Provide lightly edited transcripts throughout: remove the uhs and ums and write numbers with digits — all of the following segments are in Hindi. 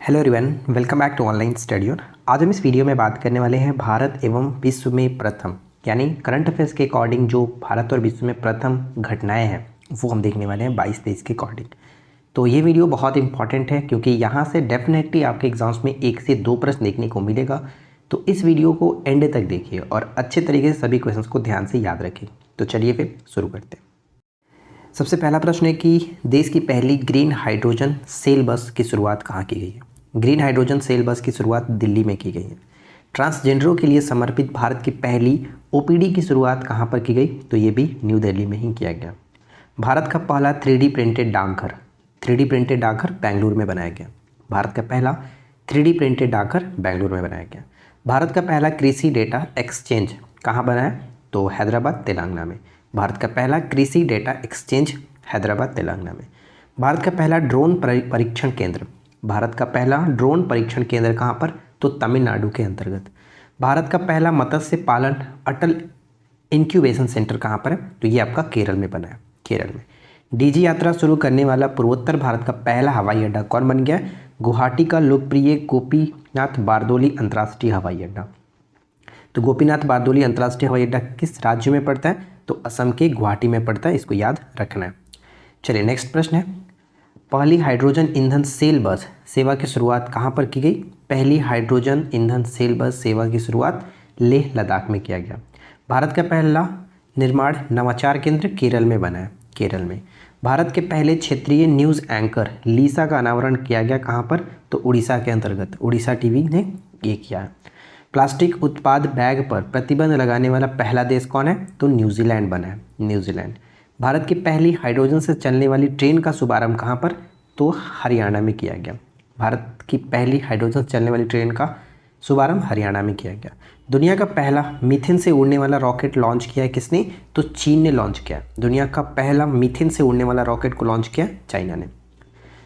Hello everyone, welcome back to online study. आज हम इस वीडियो में बात करने वाले हैं भारत एवं विश्व में प्रथम यानी करंट अफेयर्स के अकॉर्डिंग जो भारत और विश्व में प्रथम घटनाएं हैं वो हम देखने वाले हैं 22-23 के अकॉर्डिंग। तो ये वीडियो बहुत इंपॉर्टेंट है क्योंकि यहाँ से डेफिनेटली आपके एग्जाम्स में 1 से 2 प्रश्न देखने को मिलेगा। तो इस वीडियो को एंड तक देखिए और अच्छे तरीके से सभी क्वेश्चन को ध्यान से याद रखिए। तो चलिए फिर शुरू करते हैं। सबसे पहला प्रश्न है कि देश की पहली ग्रीन हाइड्रोजन सेल बस की शुरुआत कहाँ की गई है। ग्रीन हाइड्रोजन सेल बस की शुरुआत दिल्ली में की गई है। ट्रांसजेंडरों के लिए समर्पित भारत की पहली ओपीडी की शुरुआत कहाँ पर की गई, तो ये भी न्यू दिल्ली में ही किया गया। भारत का पहला 3D प्रिंटेड डाकघर बेंगलुरु में बनाया गया। भारत का पहला 3D प्रिंटेड डाकघर बेंगलुरु में बनाया गया। भारत का पहला कृषि डेटा एक्सचेंज कहाँ बना है, तो हैदराबाद तेलंगाना में। भारत का पहला कृषि डेटा एक्सचेंज हैदराबाद तेलंगाना में। भारत का पहला ड्रोन परीक्षण केंद्र कहाँ पर, तो तमिलनाडु के अंतर्गत। भारत का पहला मत्स्य पालन अटल इंक्यूबेशन सेंटर कहाँ पर है, तो ये आपका केरल में बना है, केरल में। डीजी यात्रा शुरू करने वाला पूर्वोत्तर भारत का पहला हवाई अड्डा कौन बन गया, गुवाहाटी का लोकप्रिय गोपीनाथ बारदोली अंतर्राष्ट्रीय हवाई अड्डा। तो गोपीनाथ बारदोली अंतर्राष्ट्रीय हवाई अड्डा किस राज्य में पड़ता है, तो असम के गुवाहाटी में पड़ता है, इसको याद रखना है। चलिए नेक्स्ट प्रश्न है, पहली हाइड्रोजन ईंधन सेल बस सेवा की शुरुआत कहाँ पर की गई। पहली हाइड्रोजन ईंधन सेल बस सेवा की शुरुआत लेह लद्दाख में किया गया। भारत का पहला निर्माण नवाचार केंद्र केरल में बना है, केरल में। भारत के पहले क्षेत्रीय न्यूज़ एंकर लीसा का अनावरण किया गया कहाँ पर, तो उड़ीसा के अंतर्गत, उड़ीसा टीवी ने ये किया है। प्लास्टिक उत्पाद बैग पर प्रतिबंध लगाने वाला पहला देश कौन है, तो न्यूजीलैंड बना है, न्यूजीलैंड। भारत की पहली हाइड्रोजन से चलने वाली ट्रेन का शुभारंभ कहाँ पर, तो हरियाणा में किया गया। भारत की पहली हाइड्रोजन से चलने वाली ट्रेन का शुभारंभ हरियाणा में किया गया। दुनिया का पहला मीथेन से उड़ने वाला रॉकेट लॉन्च किया है किसने, तो चीन ने लॉन्च किया। दुनिया का पहला मीथेन से उड़ने वाला रॉकेट को लॉन्च किया चाइना ने।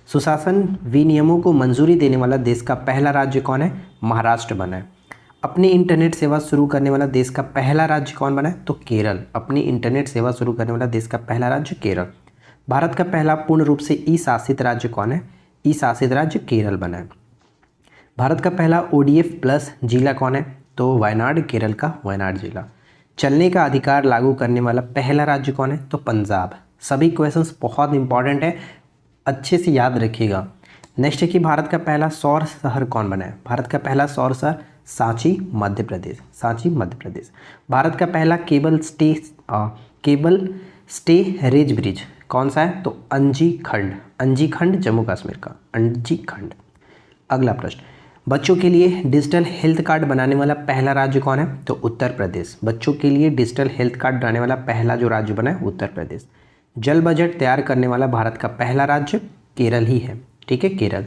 सुशासन विनियमों को मंजूरी देने वाला देश का पहला राज्य कौन है, महाराष्ट्र बना है। अपनी इंटरनेट सेवा शुरू करने वाला देश का पहला राज्य कौन बना है, तो केरल। अपनी इंटरनेट सेवा शुरू करने वाला देश का पहला राज्य केरल। भारत का पहला पूर्ण रूप से ई शासित राज्य कौन है, ई शासित राज्य केरल बना है। भारत का पहला ODF प्लस जिला कौन है, तो वायनाड, केरल का वायनाड जिला। चलने का अधिकार लागू करने वाला पहला राज्य कौन है, तो पंजाब। सभी क्वेश्चंस बहुत इंपॉर्टेंट है, अच्छे से याद रखिएगा। नेक्स्ट है कि भारत का पहला सौर शहर कौन बना है। भारत का पहला सौर शहर सांची मध्य प्रदेश, सांची मध्य प्रदेश। भारत का पहला केबल स्टेरेज ब्रिज कौन सा है, तो अंजीखंड जम्मू कश्मीर का, अंजीखंड। अगला प्रश्न, बच्चों के लिए डिजिटल हेल्थ कार्ड बनाने वाला पहला राज्य कौन है, तो उत्तर प्रदेश। बच्चों के लिए डिजिटल हेल्थ कार्ड बनाने वाला पहला जो राज्य बना है उत्तर प्रदेश। जल बजट तैयार करने वाला भारत का पहला राज्य केरल ही है, ठीक है, केरल।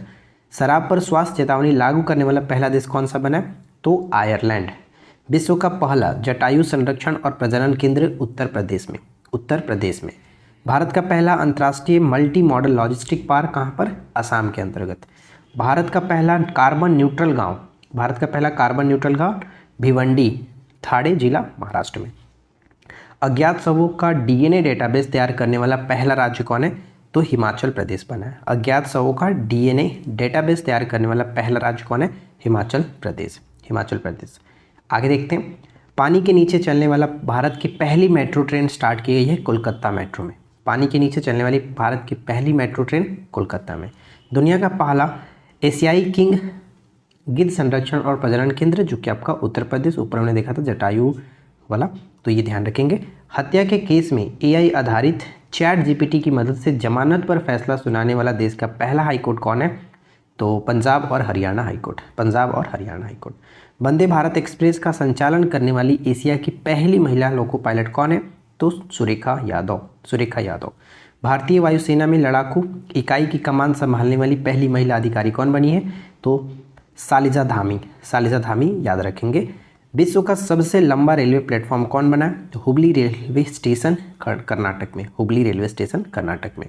शराब पर स्वास्थ्य चेतावनी लागू करने वाला पहला देश कौन सा बना है, तो आयरलैंड। विश्व का पहला जटायु संरक्षण और प्रजनन केंद्र उत्तर प्रदेश में। भारत का पहला अंतर्राष्ट्रीय मल्टी मॉडल लॉजिस्टिक पार्क कहाँ पर, असम के अंतर्गत। भारत का पहला कार्बन न्यूट्रल गांव भिवंडी, थाणे जिला, महाराष्ट्र में। अज्ञात शवों का DNA डेटाबेस तैयार करने वाला पहला राज्य कौन है, तो हिमाचल प्रदेश बना है। अज्ञात शवों का DNA डेटाबेस तैयार करने वाला पहला राज्य कौन है, हिमाचल प्रदेश। आगे देखते हैं, पानी के नीचे चलने वाला भारत की पहली मेट्रो ट्रेन स्टार्ट की गई है कोलकाता मेट्रो में। पानी के नीचे चलने वाली भारत की पहली मेट्रो ट्रेन कोलकाता में। दुनिया का पहला एशियाई किंग गिद्ध संरक्षण और प्रजनन केंद्र जो कि आपका उत्तर प्रदेश, ऊपर हमने देखा था जटायु वाला, तो ये ध्यान रखेंगे। हत्या के केस में AI आधारित ChatGPT की मदद से जमानत पर फैसला सुनाने वाला देश का पहला हाईकोर्ट कौन है, तो पंजाब और हरियाणा हाईकोर्ट। वंदे भारत एक्सप्रेस का संचालन करने वाली एशिया की पहली महिला लोको पायलट कौन है, तो सुरेखा यादव। भारतीय वायुसेना में लड़ाकू इकाई की कमान संभालने वाली पहली महिला अधिकारी कौन बनी है, तो सालिजा धामी याद रखेंगे। विश्व का सबसे लंबा रेलवे प्लेटफॉर्म कौन बना है, तो हुबली रेलवे स्टेशन कर्नाटक में।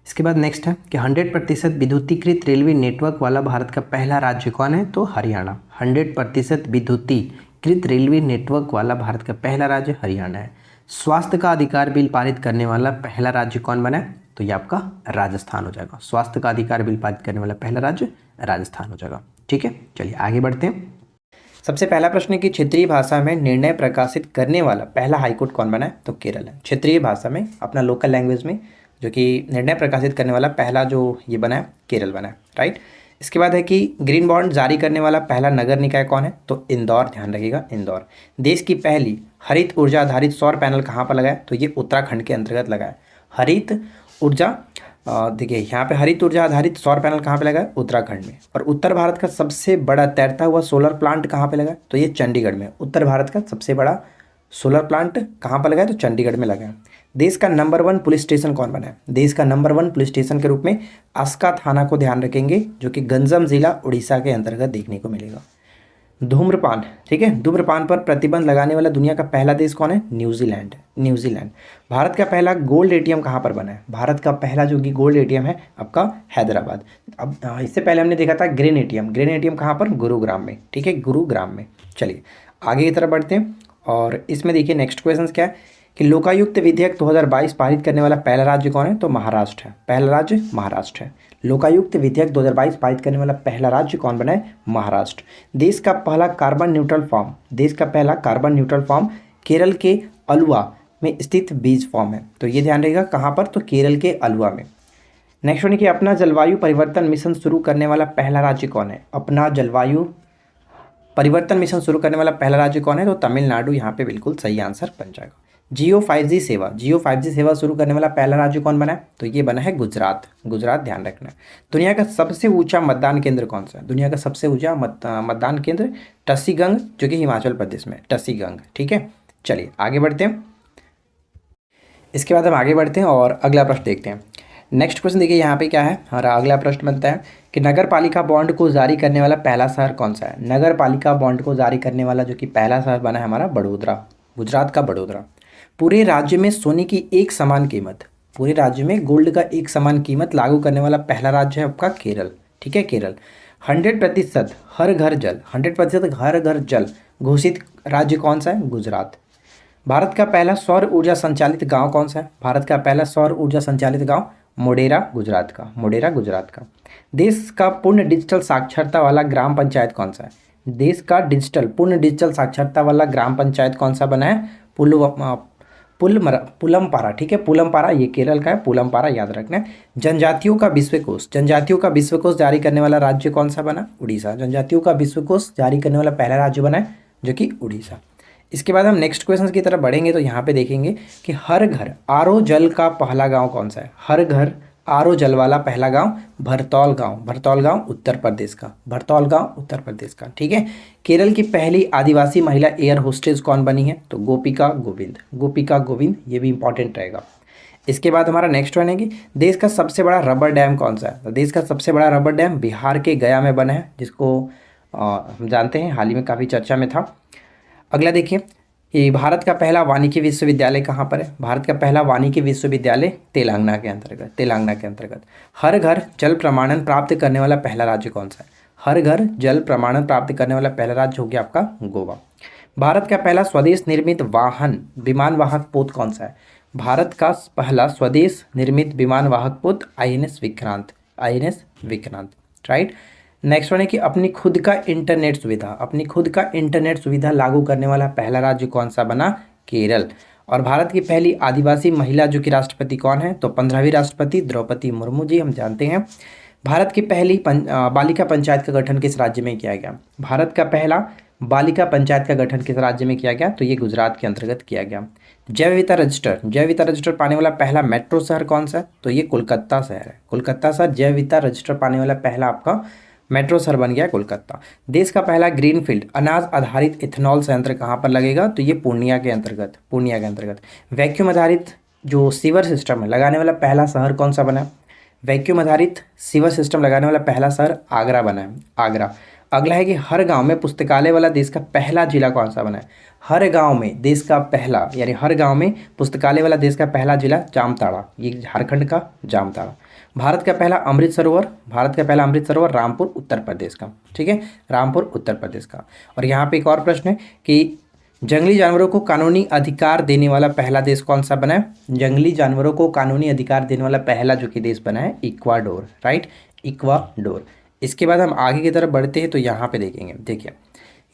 इसके बाद नेक्स्ट है कि 100% विद्युतीकृत रेलवे नेटवर्क वाला भारत का पहला राज्य कौन है, तो हरियाणा। 100% विद्युतीकृत रेलवे नेटवर्क वाला भारत का पहला राज्य हरियाणा है। स्वास्थ्य का अधिकार बिल पारित करने वाला पहला राज्य कौन बना है? तो ये आपका राजस्थान हो जाएगा। स्वास्थ्य का अधिकार बिल पारित करने वाला पहला राज्य राजस्थान हो जाएगा। ठीक है, चलिए आगे बढ़ते हैं। सबसे पहला प्रश्न है कि क्षेत्रीय भाषा में निर्णय प्रकाशित करने वाला पहला हाईकोर्ट कौन बना है? तो केरल है। क्षेत्रीय भाषा में, अपना लोकल लैंग्वेज में जो कि निर्णय प्रकाशित करने वाला पहला जो ये बना है, केरल बना है, राइट। इसके बाद है कि ग्रीन बॉन्ड जारी करने वाला पहला नगर निकाय कौन है? तो इंदौर, ध्यान रखिएगा इंदौर। देश की पहली हरित ऊर्जा आधारित सौर पैनल कहाँ पर लगा है? तो ये उत्तराखंड के अंतर्गत लगा है। हरित ऊर्जा, देखिए यहाँ पे हरित ऊर्जा आधारित सौर पैनल कहाँ पे लगा है? उत्तराखंड में। और उत्तर भारत का सबसे बड़ा तैरता हुआ सोलर प्लांट कहाँ पे लगा है? तो ये चंडीगढ़ में। उत्तर भारत का सबसे बड़ा सोलर प्लांट कहाँ पर लगा है? तो चंडीगढ़ में लगा है। देश का नंबर 1 पुलिस स्टेशन कौन बना है? देश का नंबर 1 पुलिस स्टेशन के रूप में आस्का थाना को ध्यान रखेंगे, जो कि गंजम जिला उड़ीसा के अंतर्गत देखने को मिलेगा। धूम्रपान, ठीक है, धूम्रपान पर प्रतिबंध लगाने वाला दुनिया का पहला देश कौन है? न्यूजीलैंड। न्यूजीलैंड। भारत का पहला गोल्ड एटीएम कहाँ पर बना है? भारत का पहला जो कि गोल्ड एटीएम है आपका हैदराबाद। अब इससे पहले हमने देखा था ग्रीन एटीएम। ग्रीन एटीएम कहाँ पर? गुरुग्राम में। ठीक है, गुरुग्राम में। चलिए आगे की तरफ बढ़ते हैं। और इसमें देखिए नेक्स्ट क्वेश्चन क्या है कि लोकायुक्त विधेयक 2022 पारित करने वाला पहला राज्य कौन है? तो महाराष्ट्र है। पहला राज्य महाराष्ट्र है। लोकायुक्त विधेयक 2022 पारित करने वाला पहला राज्य कौन बना है? महाराष्ट्र। देश का पहला कार्बन न्यूट्रल फार्म, देश का पहला कार्बन न्यूट्रल फार्म केरल के अलुवा में स्थित बीज फार्म है। तो ये ध्यान रहेगा कहाँ पर? तो केरल के अलुवा में। नेक्स्ट वन कि अपना जलवायु परिवर्तन मिशन शुरू करने वाला पहला राज्य कौन है? अपना जलवायु परिवर्तन मिशन शुरू करने वाला पहला राज्य कौन है? तो तमिलनाडु यहाँ पे बिल्कुल सही आंसर बन जाएगा। जियो 5G सेवा, जियो 5G सेवा शुरू करने वाला पहला राज्य कौन बना है? तो ये बना है गुजरात। गुजरात, ध्यान रखना। दुनिया का सबसे ऊंचा मतदान केंद्र कौन सा है? दुनिया का सबसे ऊंचा मतदान केंद्र टसीगंग, जो कि हिमाचल प्रदेश में, टसीगंग। ठीक है, चलिए आगे बढ़ते हैं। इसके बाद हम आगे बढ़ते हैं और अगला प्रश्न देखते हैं। नेक्स्ट क्वेश्चन देखिए यहाँ पे क्या है, हमारा अगला प्रश्न बनता है कि नगर पालिका बॉन्ड को जारी करने वाला पहला शहर कौन सा है? नगर पालिका बॉन्ड को जारी करने वाला जो कि पहला शहर बना है हमारा बड़ोदरा, गुजरात का बड़ोदरा। पूरे राज्य में सोने की एक समान कीमत, पूरे राज्य में गोल्ड का एक समान कीमत लागू करने वाला पहला राज्य है आपका केरल। ठीक है, केरल। 100% हर घर जल, 100% हर घर जल घोषित राज्य कौन सा है? गुजरात। भारत का पहला सौर ऊर्जा संचालित गांव कौन सा है? भारत का पहला सौर ऊर्जा संचालित गांव मोडेरा, गुजरात का। मोडेरा, गुजरात का। देश का पूर्ण डिजिटल साक्षरता वाला ग्राम पंचायत कौन सा है? देश का पूर्ण डिजिटल साक्षरता वाला ग्राम पंचायत कौन सा बना है? पुलमपारा। ठीक है, पुलमपारा, ये केरल का है, पुलमपारा, याद रखना है। जनजातियों का विश्वकोश, जनजातियों का विश्वकोश जारी करने वाला राज्य कौन सा बना? उड़ीसा। जनजातियों का विश्वकोश जारी करने वाला पहला राज्य बना है जो कि उड़ीसा। इसके बाद हम नेक्स्ट क्वेश्चन की तरफ बढ़ेंगे तो यहाँ पे देखेंगे कि हर घर आरओ जल का पहला गांव कौन सा है? हर घर आरओ जल वाला पहला गांव भरतौल गांव, भरतौल गांव उत्तर प्रदेश का, भरतौल गांव उत्तर प्रदेश का। ठीक है, केरल की पहली आदिवासी महिला एयर होस्टेस कौन बनी है? तो गोपिका गोविंद, गोपिका गोविंद, ये भी इंपॉर्टेंट रहेगा। इसके बाद हमारा नेक्स्ट वन है कि देश का सबसे बड़ा रबर डैम कौन सा है? तो देश का सबसे बड़ा रबर डैम बिहार के गया में बना है, जिसको हम जानते हैं, हाल ही में काफ़ी चर्चा में था। अगला देखिए कि भारत का पहला वानिकी विश्वविद्यालय कहाँ पर है? भारत का पहला वानिकी विश्वविद्यालय तेलंगाना के अंतर्गत, तेलंगाना के अंतर्गत। हर घर जल प्रमाणन प्राप्त करने वाला पहला राज्य कौन सा है? हर घर जल प्रमाणन प्राप्त करने वाला पहला राज्य हो गया आपका गोवा। भारत का पहला स्वदेश निर्मित विमान वाहक पोत कौन सा है? भारत का पहला स्वदेश निर्मित विमान वाहक पोत INS Vikrant, INS Vikrant, right. Next one है कि अपनी खुद का इंटरनेट सुविधा, अपनी खुद का इंटरनेट सुविधा लागू करने वाला पहला राज्य कौन सा बना? केरल। और भारत की पहली आदिवासी महिला जो कि राष्ट्रपति कौन है? तो 15वीं राष्ट्रपति द्रौपदी मुर्मू जी, हम जानते हैं। भारत की पहली बालिका पंचायत का गठन किस राज्य में किया गया? भारत का पहला बालिका पंचायत का गठन किस राज्य में किया गया? तो ये गुजरात के अंतर्गत किया गया। जैव विविधता रजिस्टर, जैव विविधता रजिस्टर पाने वाला पहला मेट्रो शहर कौन सा है? तो ये कोलकाता शहर है। कोलकाता शहर जैव विविधता रजिस्टर पाने वाला पहला आपका मेट्रो शहर बन गया कोलकाता। देश का पहला ग्रीनफील्ड अनाज आधारित इथेनॉल संयंत्र कहाँ पर लगेगा? तो ये पूर्णिया के अंतर्गत, पूर्णिया के अंतर्गत। वैक्यूम आधारित जो सीवर सिस्टम है लगाने वाला पहला शहर कौन सा बना? वैक्यूम आधारित सीवर सिस्टम लगाने वाला पहला शहर आगरा बना है, आगरा। अगला है कि हर गांव में पुस्तकालय वाला देश का पहला जिला कौन सा बना है? हर गांव में देश का पहला, यानी हर गांव में पुस्तकालय वाला देश का पहला जिला जामताड़ा, ये झारखंड का जामताड़ा। भारत का पहला अमृत सरोवर, भारत का पहला अमृत सरोवर रामपुर उत्तर प्रदेश का। ठीक है, रामपुर उत्तर प्रदेश का। और यहाँ पे एक और प्रश्न है कि जंगली जानवरों को कानूनी अधिकार देने वाला पहला देश कौन सा बना है? जंगली जानवरों को कानूनी अधिकार देने वाला पहला जो कि देश बना है इक्वाडोर, राइट, इक्वाडोर। इसके बाद हम आगे की तरफ बढ़ते हैं तो यहाँ पे देखेंगे, देखिए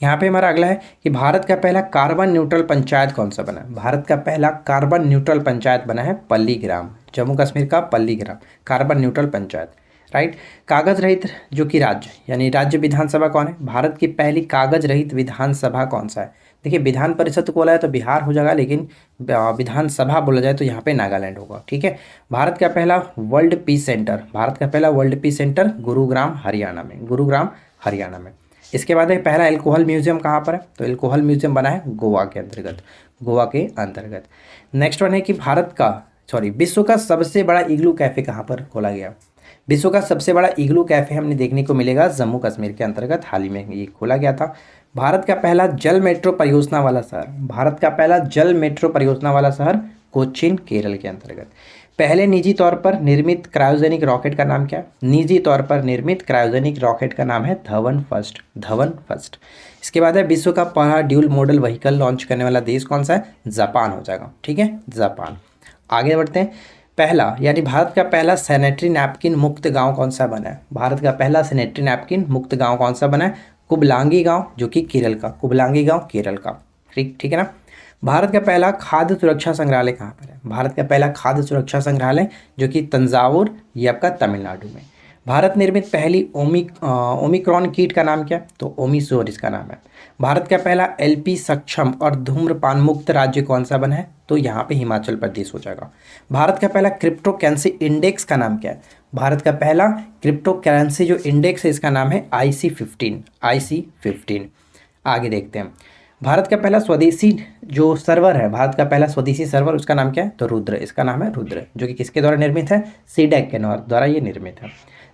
यहाँ पे हमारा अगला है कि भारत का पहला कार्बन न्यूट्रल पंचायत कौन सा बना है? भारत का पहला कार्बन न्यूट्रल पंचायत बना है पल्लीग्राम, जम्मू कश्मीर का पल्लीग्राम कार्बन न्यूट्रल पंचायत, राइट। कागज रहित जो कि राज्य यानी राज्य विधानसभा कौन है? भारत की पहली कागज रहित विधानसभा कौन सा है? देखिए विधान परिषद बोला है तो बिहार हो जाएगा, लेकिन विधानसभा बोला जाए तो यहाँ पे नागालैंड होगा, ठीक है। भारत का पहला वर्ल्ड पीस सेंटर, भारत का पहला world peace centre Gurugram Haryana में, गुरुग्राम हरियाणा में। इसके बाद एक पहला एल्कोहल म्यूजियम कहाँ पर है? तो एल्कोहल म्यूजियम बना है गोवा के अंतर्गत, गोवा के अंतर्गत। नेक्स्ट वन है कि विश्व का सबसे बड़ा इग्लू कैफे कहाँ पर खोला गया? विश्व का सबसे बड़ा इग्लू कैफे हमने देखने को मिलेगा जम्मू कश्मीर के अंतर्गत, हाल ही में ये खोला गया था। भारत का पहला जल मेट्रो परियोजना वाला शहर, भारत का पहला जल मेट्रो परियोजना वाला शहर कोचीन केरल के अंतर्गत। पहले निजी तौर पर निर्मित क्रायोजेनिक रॉकेट का नाम क्या है? निजी तौर पर निर्मित क्रायोजेनिक रॉकेट का नाम है धवन फर्स्ट, धवन फर्स्ट। इसके बाद है विश्व का पहला ड्यूल मॉडल व्हीकल लॉन्च करने वाला देश कौन सा है? जापान हो जाएगा, ठीक है, जापान। आगे बढ़ते हैं, पहला यानी भारत का पहला सैनिटरी नैपकिन मुक्त गांव कौन सा बना है? भारत का पहला सैनिटरी नैपकिन मुक्त गांव कौन सा बना है? कुबलांगी गांव जो कि केरल का, कुबलांगी गांव केरल का, ठीक है ना। भारत का पहला खाद्य सुरक्षा संग्रहालय कहाँ पर है? भारत का पहला खाद्य सुरक्षा संग्रहालय जो कि तंजावुर, ये आपका तमिलनाडु में। भारत निर्मित पहली ओमिक्रॉन कीट का नाम क्या है? तो ओमिसोर इसका नाम है। भारत का पहला एलपी सक्षम और धूम्रपान मुक्त राज्य कौन सा बना है? तो यहाँ पे हिमाचल प्रदेश हो जाएगा। भारत का पहला क्रिप्टो करेंसी इंडेक्स का नाम क्या है? भारत का पहला क्रिप्टो करेंसी जो इंडेक्स है इसका नाम है IC15, IC15। आगे देखते हैं, भारत का पहला स्वदेशी जो सर्वर है, भारत का पहला स्वदेशी सर्वर उसका नाम क्या है? तो रुद्र, इसका नाम है रुद्र, जो कि किसके द्वारा निर्मित है? सीडेक के द्वारा ये निर्मित है।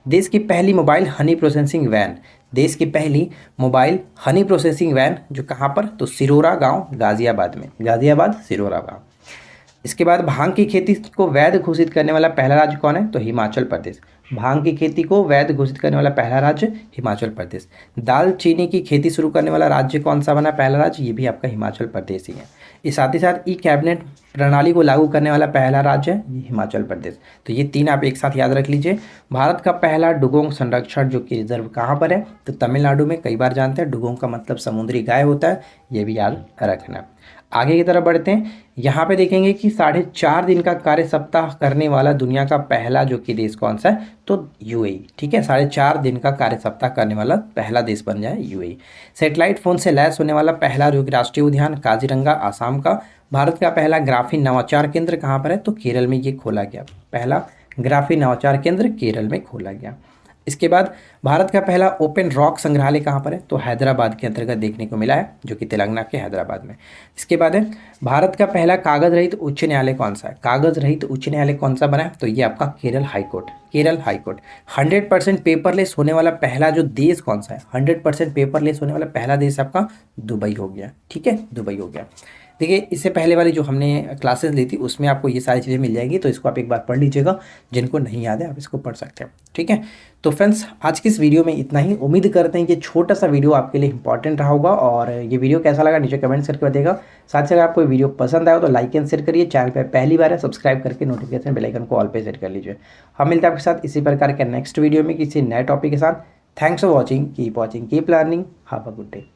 देश की पहली मोबाइल हनी प्रोसेसिंग वैन, देश की पहली मोबाइल हनी प्रोसेसिंग वैन जो कहाँ पर? तो सिरोरा गांव गाजियाबाद में, गाजियाबाद सिरोरा गांव। इसके बाद भांग की खेती को वैध घोषित करने वाला पहला राज्य कौन है? तो हिमाचल प्रदेश। भांग की खेती को वैध घोषित करने वाला पहला राज्य हिमाचल प्रदेश। दालचीनी की खेती शुरू करने वाला राज्य कौन सा बना पहला राज्य? ये भी आपका हिमाचल प्रदेश ही है। इस साथ ही साथ ई कैबिनेट प्रणाली को लागू करने वाला पहला राज्य है ये हिमाचल प्रदेश। तो ये तीन आप एक साथ याद रख लीजिए। भारत का पहला डुगोंग संरक्षण जो कि रिजर्व कहाँ पर है? तो तमिलनाडु में। कई बार जानते हैं डुगोंग का मतलब समुद्री गाय होता है, ये भी याद रखना। आगे की तरफ बढ़ते हैं, यहाँ पे देखेंगे कि 4.5 दिन का कार्य सप्ताह करने वाला दुनिया का पहला जो कि देश कौन सा है? तो UAE, ठीक है, 4.5 दिन का कार्य सप्ताह करने वाला पहला देश बन जाए UAE। सैटेलाइट फोन से लैस होने वाला पहला जो कि राष्ट्रीय उद्यान काजीरंगा आसाम का। भारत का पहला ग्राफीन नवाचार केंद्र कहाँ पर है? तो केरल में ये खोला गया, पहला ग्राफीन नवाचार केंद्र केरल में खोला गया। इसके बाद भारत का पहला ओपन रॉक संग्रहालय कहाँ पर है? तो हैदराबाद के अंतर्गत देखने को मिला है, जो कि तेलंगाना के हैदराबाद में। इसके बाद है भारत का पहला कागज रहित उच्च न्यायालय कौन सा है? कागज रहित उच्च न्यायालय कौन सा बना है? तो ये आपका Kerala high court, Kerala high court. 100% paperless होने वाला पहला जो देश कौन सा है? 100% पेपरलेस होने वाला पहला देश आपका दुबई हो गया, ठीक है, दुबई हो गया। देखिए इससे पहले वाली जो हमने क्लासेस ली थी उसमें आपको ये सारी चीज़ें मिल जाएंगी, तो इसको आप एक बार पढ़ लीजिएगा, जिनको नहीं याद है आप इसको पढ़ सकते हैं, ठीक है। तो फ्रेंड्स आज की इस वीडियो में इतना ही। उम्मीद करते हैं कि छोटा सा वीडियो आपके लिए इंपॉर्टेंट रहा होगा, और ये वीडियो कैसा लगा नीचे कमेंट्स करके बताइएगा। साथ ही अगर आपको वीडियो पसंद आया तो लाइक एंड शेयर करिए, चैनल पर पहली बार है सब्सक्राइब करके नोटिफिकेशन बेल आइकन को ऑल पे सेट कर लीजिए। हम मिलते हैं आपके साथ इसी प्रकार के नेक्स्ट वीडियो में किसी नए टॉपिक के साथ। Thanks for watching, keep learning, have a good day.